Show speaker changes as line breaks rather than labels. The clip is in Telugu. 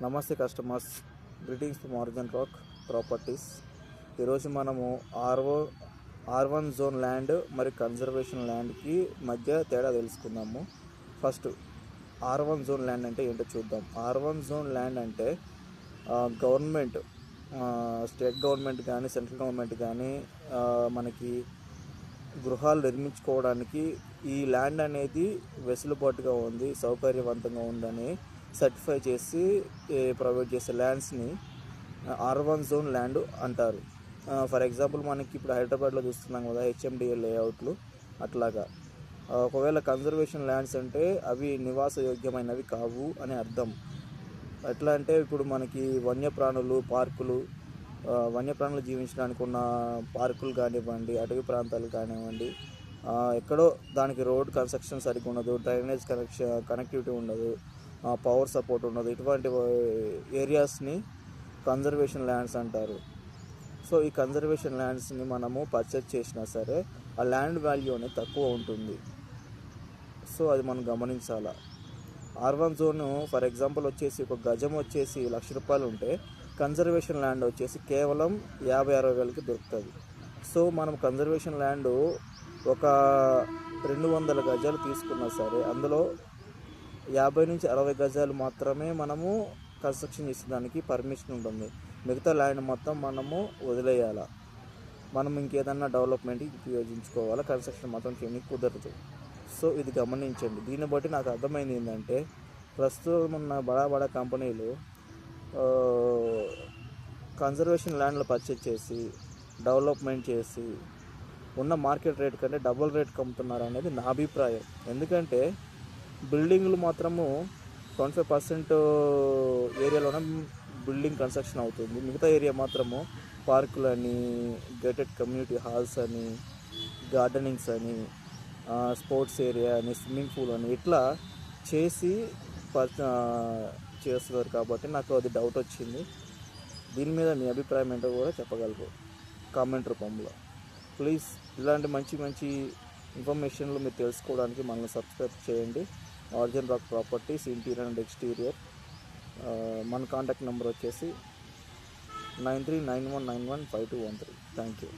నమస్తే customers, greetings from origin rock properties. ఈరోజు మనము R1 జోన్ ల్యాండ్ మరియు కన్జర్వేషన్ ల్యాండ్కి మధ్య తేడా తెలుసుకుందాము. ఫస్ట్ R1 జోన్ ల్యాండ్ అంటే ఏంటో చూద్దాం. R1 జోన్ ల్యాండ్ అంటే గవర్నమెంట్, స్టేట్ గవర్నమెంట్ కానీ సెంట్రల్ గవర్నమెంట్ కానీ మనకి గృహాలు నిర్మించుకోవడానికి ఈ ల్యాండ్ అనేది వెసులుబాటుగా ఉంది, సౌకర్యవంతంగా ఉందని సర్టిఫై చేసి ప్రొవైడ్ చేసే ల్యాండ్స్ని R1 జోన్ ల్యాండ్ అంటారు. ఫర్ ఎగ్జాంపుల్ మనకి ఇప్పుడు హైదరాబాద్లో చూస్తున్నాం కదా, HMDA లేఅవుట్లు అట్లాగా. ఒకవేళ కన్జర్వేషన్ ల్యాండ్స్ అంటే అవి నివాస యోగ్యమైనవి కావు అని అర్థం. ఎట్లా అంటే ఇప్పుడు మనకి వన్యప్రాణులు పార్కులు, వన్యప్రాణులు జీవించడానికి ఉన్న పార్కులు కానివ్వండి, అటవీ ప్రాంతాలు కానివ్వండి, ఎక్కడో దానికి రోడ్ కన్స్ట్రక్షన్ సరిగ్గా ఉండదు, డ్రైనేజ్ కనెక్టివిటీ ఉండదు, పవర్ సపోర్ట్ ఉండదు, ఇటువంటి ఏరియాస్ని కన్జర్వేషన్ ల్యాండ్స్ అంటారు. సో ఈ కన్జర్వేషన్ ల్యాండ్స్ని మనము పర్చేజ్ చేసినా సరే ఆ ల్యాండ్ వాల్యూ అనేది తక్కువ ఉంటుంది. సో అది మనం గమనించాలా. R1 జోన్ ఫర్ ఎగ్జాంపుల్ వచ్చేసి ఒక గజం వచ్చేసి ₹1,00,000 ఉంటే కన్జర్వేషన్ ల్యాండ్ వచ్చేసి కేవలం 50-60 వేలకి దొరుకుతుంది. సో మనం కన్జర్వేషన్ ల్యాండ్ ఒక 200 గజాలు తీసుకున్నా సరే అందులో 50 నుంచి 60 గజాలు మాత్రమే మనము కన్స్ట్రక్షన్ చేసేదానికి పర్మిషన్ ఉంటుంది. మిగతా ల్యాండ్ మొత్తం మనము వదిలేయాలి. మనం ఇంకేదన్నా డెవలప్మెంట్కి ఉపయోగించుకోవాలి, కన్స్ట్రక్షన్ మాత్రం చేయడానికి కుదరదు. సో ఇది గమనించండి. దీన్ని బట్టి నాకు అర్థమైంది ఏంటంటే, ప్రస్తుతం ఉన్న బడా కంపెనీలు కన్జర్వేషన్ ల్యాండ్లు పర్చేజ్ చేసి డెవలప్మెంట్ చేసి ఉన్న మార్కెట్ రేట్ కంటే డబుల్ రేట్కి అమ్ముతున్నారు అనేది నా అభిప్రాయం. ఎందుకంటే బిల్డింగ్లు మాత్రము 25% ఏరియాలోనే బిల్డింగ్ కన్స్ట్రక్షన్ అవుతుంది. మిగతా ఏరియా మాత్రము పార్కులని, గేటెడ్ కమ్యూనిటీ హాల్స్ అని, గార్డెనింగ్స్ అని, స్పోర్ట్స్ ఏరియా అని, స్విమ్మింగ్ పూల్ అని ఇట్లా చేసి చేస్తున్నారు. కాబట్టి నాకు అది డౌట్ వచ్చింది. దీని మీద మీ అభిప్రాయం ఏంటో కూడా చెప్పగలరు కామెంట్ రూపంలో. ప్లీజ్ ఇలాంటి మంచి ఇన్ఫర్మేషన్లు మీరు తెలుసుకోవడానికి మనల్ని సబ్స్క్రైబ్ చేయండి. Origin rock properties, interior and exterior. మన కాంటాక్ట్ నెంబర్ వచ్చేసి 9391915213. Thank you.